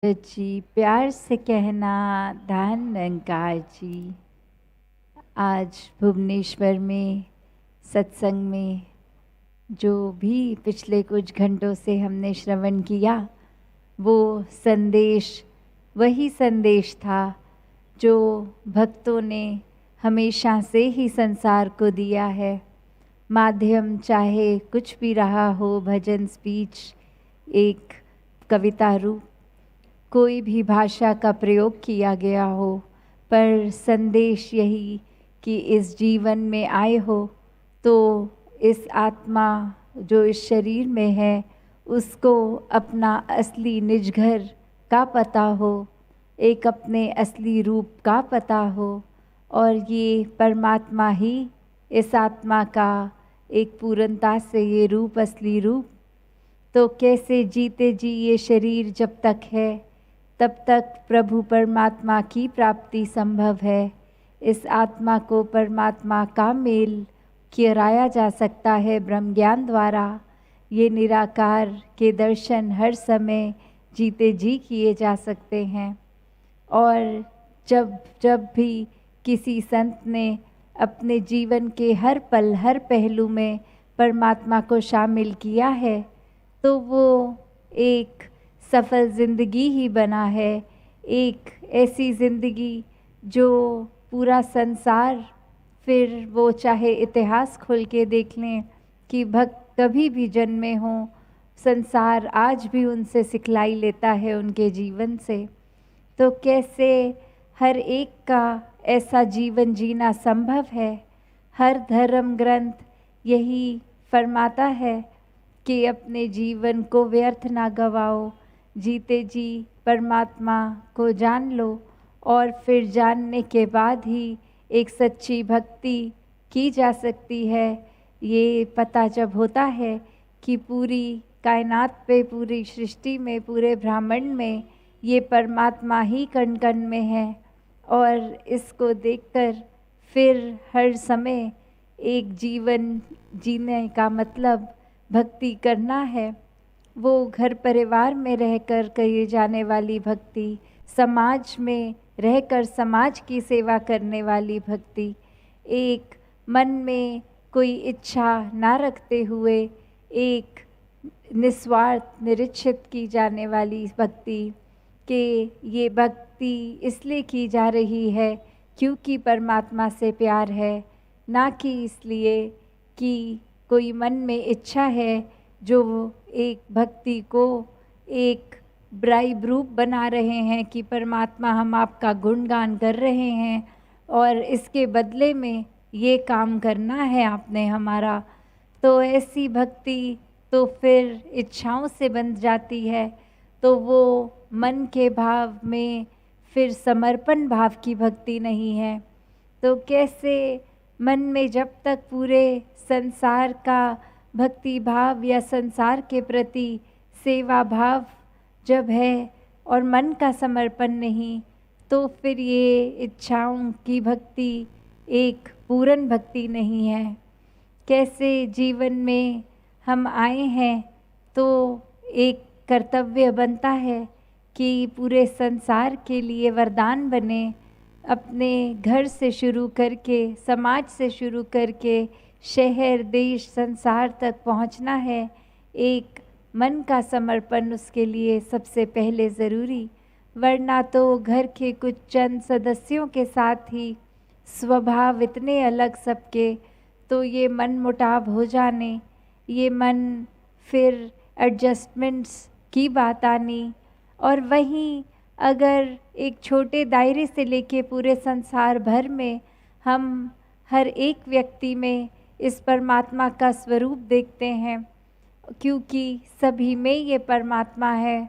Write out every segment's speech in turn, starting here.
जी प्यार से कहना धान निरंकार जी। आज भुवनेश्वर में सत्संग में जो भी पिछले कुछ घंटों से हमने श्रवण किया, वो संदेश वही संदेश था जो भक्तों ने हमेशा से ही संसार को दिया है। माध्यम चाहे कुछ भी रहा हो, भजन, स्पीच, एक कविता रूप, कोई भी भाषा का प्रयोग किया गया हो, पर संदेश यही कि इस जीवन में आए हो तो इस आत्मा जो इस शरीर में है उसको अपना असली निज घर का पता हो, एक अपने असली रूप का पता हो, और ये परमात्मा ही इस आत्मा का एक पूर्णता से ये रूप, असली रूप। तो कैसे जीते जी ये शरीर जब तक है तब तक प्रभु परमात्मा की प्राप्ति संभव है। इस आत्मा को परमात्मा का मेल कराया जा सकता है ब्रह्म ज्ञान द्वारा। ये निराकार के दर्शन हर समय जीते जी किए जा सकते हैं। और जब जब भी किसी संत ने अपने जीवन के हर पल, हर पहलू में परमात्मा को शामिल किया है, तो वो एक सफल ज़िंदगी ही बना है। एक ऐसी ज़िंदगी जो पूरा संसार, फिर वो चाहे इतिहास खोल के देख लें कि भक्त कभी भी जन्मे हों, संसार आज भी उनसे सिखलाई लेता है उनके जीवन से। तो कैसे हर एक का ऐसा जीवन जीना संभव है। हर धर्म ग्रंथ यही फरमाता है कि अपने जीवन को व्यर्थ ना गवाओ, जीते जी परमात्मा को जान लो, और फिर जानने के बाद ही एक सच्ची भक्ति की जा सकती है। ये पता जब होता है कि पूरी कायनात पे, पूरी सृष्टि में, पूरे ब्रह्मांड में ये परमात्मा ही कण कण में है, और इसको देखकर फिर हर समय एक जीवन जीने का मतलब भक्ति करना है। वो घर परिवार में रहकर कही जाने वाली भक्ति, समाज में रहकर समाज की सेवा करने वाली भक्ति, एक मन में कोई इच्छा ना रखते हुए एक निस्वार्थ निरीक्षित की जाने वाली भक्ति, कि ये भक्ति इसलिए की जा रही है क्योंकि परमात्मा से प्यार है, ना कि इसलिए कि कोई मन में इच्छा है जो एक भक्ति को एक ब्राइब रूप बना रहे हैं कि परमात्मा हम आपका गुणगान कर रहे हैं और इसके बदले में ये काम करना है आपने हमारा। तो ऐसी भक्ति तो फिर इच्छाओं से बन जाती है, तो वो मन के भाव में फिर समर्पण भाव की भक्ति नहीं है। तो कैसे मन में जब तक पूरे संसार का भक्ति भाव या संसार के प्रति सेवा भाव जब है और मन का समर्पण नहीं, तो फिर ये इच्छाओं की भक्ति एक पूर्ण भक्ति नहीं है। कैसे जीवन में हम आए हैं तो एक कर्तव्य बनता है कि पूरे संसार के लिए वरदान बने, अपने घर से शुरू करके, समाज से शुरू करके शहर, देश, संसार तक पहुंचना है। एक मन का समर्पण उसके लिए सबसे पहले ज़रूरी, वरना तो घर के कुछ चंद सदस्यों के साथ ही स्वभाव इतने अलग सबके, तो ये मन मुटाव हो जाने, ये मन फिर एडजस्टमेंट्स की बात आनी, और वहीं अगर एक छोटे दायरे से लेके पूरे संसार भर में हम हर एक व्यक्ति में इस परमात्मा का स्वरूप देखते हैं, क्योंकि सभी में ये परमात्मा है।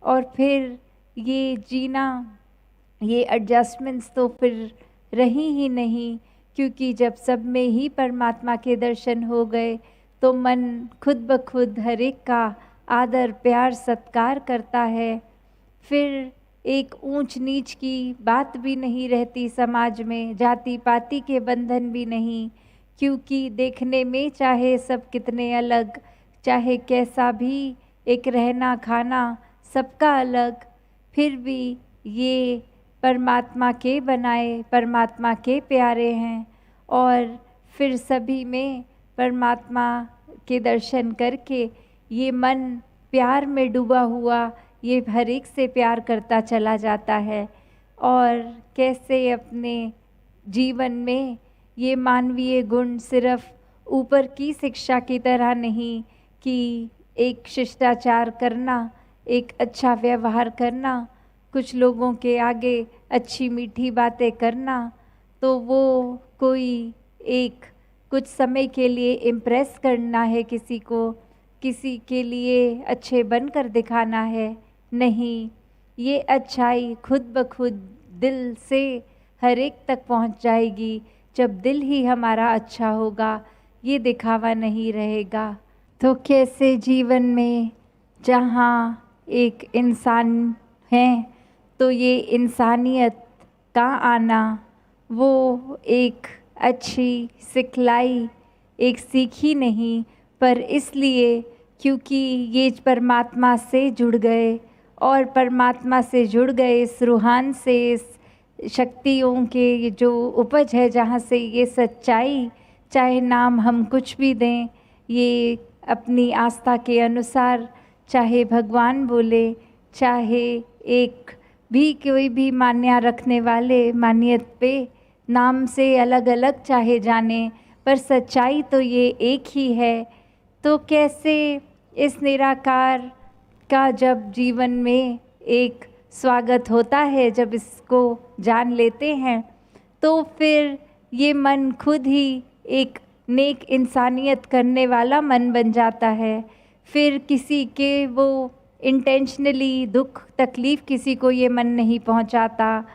और फिर ये जीना, ये एडजस्टमेंट्स तो फिर रही ही नहीं, क्योंकि जब सब में ही परमात्मा के दर्शन हो गए तो मन खुद ब खुद हर एक का आदर, प्यार, सत्कार करता है। फिर एक ऊंच नीच की बात भी नहीं रहती समाज में, जाति पाति के बंधन भी नहीं, क्योंकि देखने में चाहे सब कितने अलग, चाहे कैसा भी एक रहना खाना सबका अलग, फिर भी ये परमात्मा के बनाए, परमात्मा के प्यारे हैं। और फिर सभी में परमात्मा के दर्शन करके ये मन प्यार में डूबा हुआ ये हर एक से प्यार करता चला जाता है। और कैसे अपने जीवन में ये मानवीय गुण सिर्फ ऊपर की शिक्षा की तरह नहीं कि एक शिष्टाचार करना, एक अच्छा व्यवहार करना, कुछ लोगों के आगे अच्छी मीठी बातें करना, तो वो कोई एक कुछ समय के लिए इम्प्रेस करना है किसी को, किसी के लिए अच्छे बनकर दिखाना है। नहीं, ये अच्छाई खुद ब खुद दिल से हर एक तक पहुंच जाएगी जब दिल ही हमारा अच्छा होगा, ये दिखावा नहीं रहेगा। तो कैसे जीवन में जहाँ एक इंसान है तो ये इंसानियत का आना वो एक अच्छी सिखलाई, एक सीखी नहीं, पर इसलिए क्योंकि ये परमात्मा से जुड़ गए और परमात्मा से जुड़ गए इस रूहान से, इस शक्तियों के जो उपज है जहाँ से ये सच्चाई, चाहे नाम हम कुछ भी दें, ये अपनी आस्था के अनुसार, चाहे भगवान बोले, चाहे एक भी कोई भी मान्य रखने वाले मान्यत पे नाम से अलग अलग चाहे जाने, पर सच्चाई तो ये एक ही है। तो कैसे इस निराकार का जब जीवन में एक स्वागत होता है, जब इसको जान लेते हैं, तो फिर ये मन खुद ही एक नेक इंसानियत करने वाला मन बन जाता है। फिर किसी के वो इंटेंशनली दुख तकलीफ़ किसी को ये मन नहीं पहुंचाता।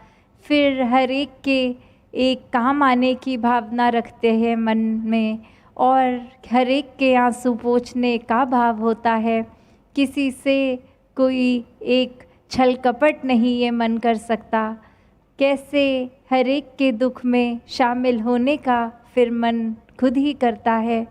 फिर हर एक के एक काम आने की भावना रखते हैं मन में, और हर एक के आंसू पोंछने का भाव होता है। किसी से कोई एक छल कपट नहीं ये मन कर सकता। कैसे हर एक के दुख में शामिल होने का फिर मन खुद ही करता है।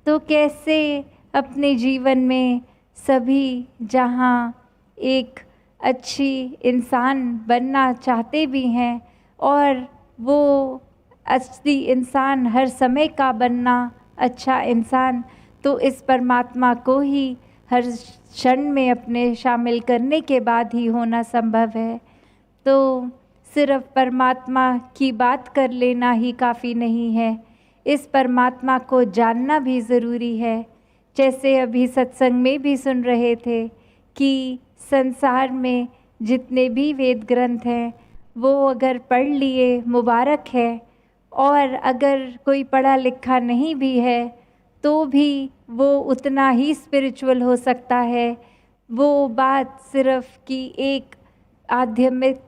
तो कैसे अपने जीवन में सभी जहाँ एक अच्छी इंसान बनना चाहते भी हैं, और वो असली इंसान हर समय का बनना अच्छा इंसान, तो इस परमात्मा को ही हर क्षण में अपने शामिल करने के बाद ही होना संभव है। तो सिर्फ परमात्मा की बात कर लेना ही काफ़ी नहीं है, इस परमात्मा को जानना भी ज़रूरी है। जैसे अभी सत्संग में भी सुन रहे थे कि संसार में जितने भी वेद ग्रंथ हैं वो अगर पढ़ लिए मुबारक है, और अगर कोई पढ़ा लिखा नहीं भी है तो भी वो उतना ही स्पिरिचुअल हो सकता है। वो बात सिर्फ कि एक आध्यात्मिक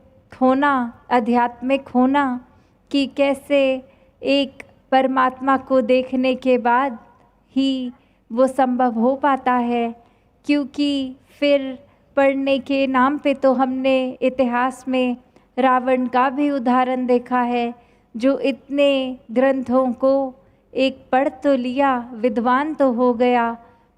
होना कि कैसे एक परमात्मा को देखने के बाद ही वो संभव हो पाता है। क्योंकि फिर पढ़ने के नाम पे तो हमने इतिहास में रावण का भी उदाहरण देखा है, जो इतने ग्रंथों को एक पढ़ तो लिया, विद्वान तो हो गया,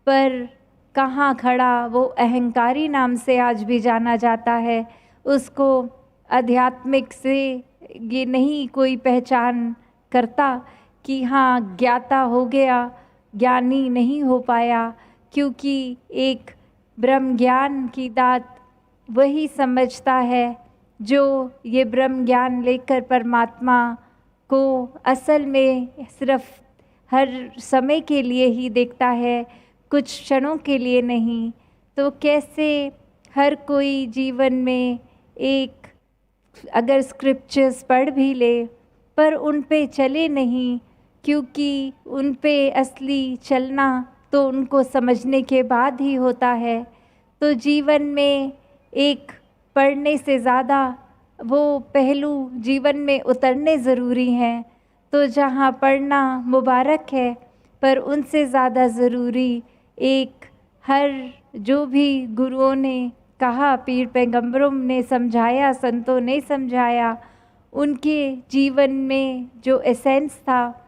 पर कहाँ खड़ा वो अहंकारी नाम से आज भी जाना जाता है। उसको आध्यात्मिक से ये नहीं कोई पहचान करता कि हाँ ज्ञाता हो गया, ज्ञानी नहीं हो पाया, क्योंकि एक ब्रह्म ज्ञान की दात वही समझता है जो ये ब्रह्म ज्ञान लेकर परमात्मा को असल में सिर्फ हर समय के लिए ही देखता है, कुछ क्षणों के लिए नहीं। तो कैसे हर कोई जीवन में एक अगर स्क्रिप्चर्स पढ़ भी ले पर उन पे चले नहीं, क्योंकि उन पे असली चलना तो उनको समझने के बाद ही होता है। तो जीवन में एक पढ़ने से ज़्यादा वो पहलू जीवन में उतरने ज़रूरी हैं। तो जहाँ पढ़ना मुबारक है, पर उनसे ज़्यादा ज़रूरी एक हर जो भी गुरुओं ने कहा, पीर पैगंबरों ने समझाया, संतों ने समझाया, उनके जीवन में जो एसेंस था,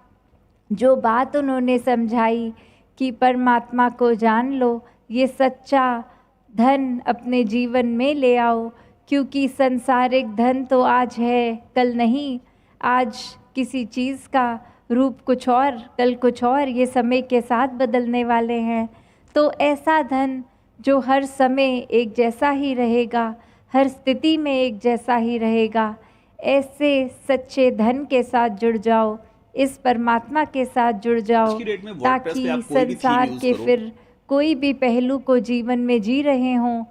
जो बात उन्होंने समझाई कि परमात्मा को जान लो, ये सच्चा धन अपने जीवन में ले आओ। क्योंकि संसारिक धन तो आज है कल नहीं, आज किसी चीज़ का रूप कुछ और कल कुछ और, ये समय के साथ बदलने वाले हैं। तो ऐसा धन जो हर समय एक जैसा ही रहेगा, हर स्थिति में एक जैसा ही रहेगा, ऐसे सच्चे धन के साथ जुड़ जाओ, इस परमात्मा के साथ जुड़ जाओ, ताकि संसार के फिर कोई भी पहलू को जीवन में जी रहे हों